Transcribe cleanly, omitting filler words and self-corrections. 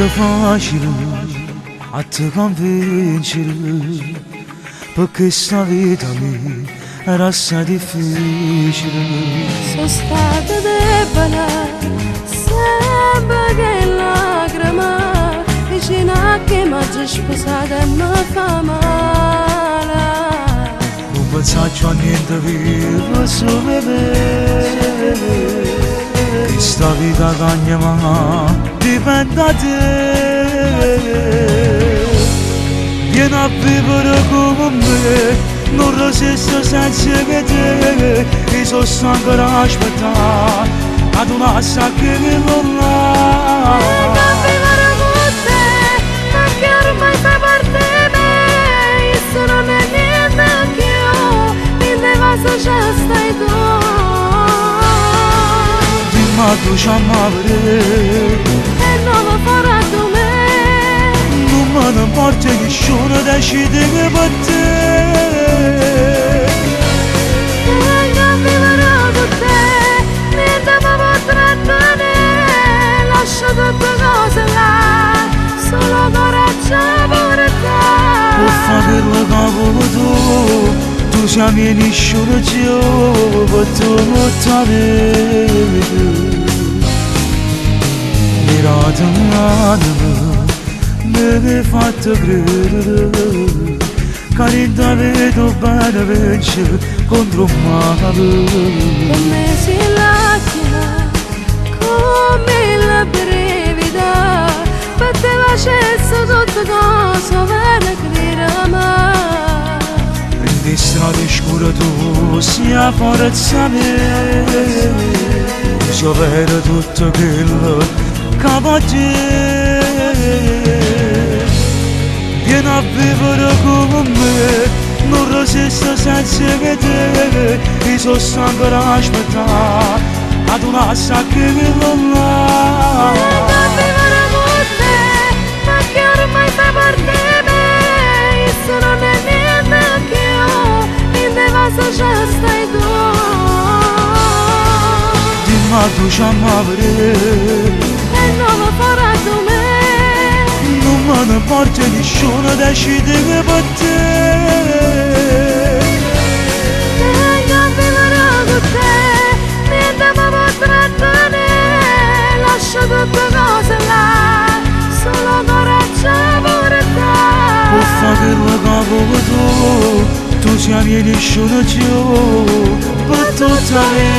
facile a te convincere, perché sta vita mia era assai difficile. Sono stata debole, sempre che lacrima, vicino a che mi ha sposata e mi fa male. Non pensavo a niente vivo su me. Questa vita che andiamo dipende da te. Vieni a vivere come me, non resisto senza che te. Io sono stanco di aspettare ad una sacca che non là. Vieni a vivere con te, perché ormai fai parte di me. Io non è niente più, niente cosa già stai tu. Ma tu ci amare E non mi farà tu me. non me ne importa nessuno decide che per te. Vengo a vivere con te, niente mi potrà tenere. Lascio tutte cose là, solo coraggio per te. Può fare quello che vuoi tu sei mia nessuno più per tu lottare. Mirate mi hai fatto credere che non vedo bene vincere contro un male. Come si lascia, come la brevità, per te facesse tutte cose per credere. Prendi strade scure tu sia forza mia, so vero tutto quello che va te. Vieni a vivere come me, non resisto senza che te. Io sono stanco di aspettare ad una sacca che non là. Vengo a vivere con te, perché ormai fai parte di me. Io non è niente più, niente cosa già stai tu. Dimmi tu ci amare E non mi farà tu me. non me ne importa nessuno decide che per te. Vengo a vivere con te, niente mi potrà tenere. Lascio tutte cose là, solo coraggio per te. Può fare quello che vuoi tu sei mia nessuno più per tutta la vita.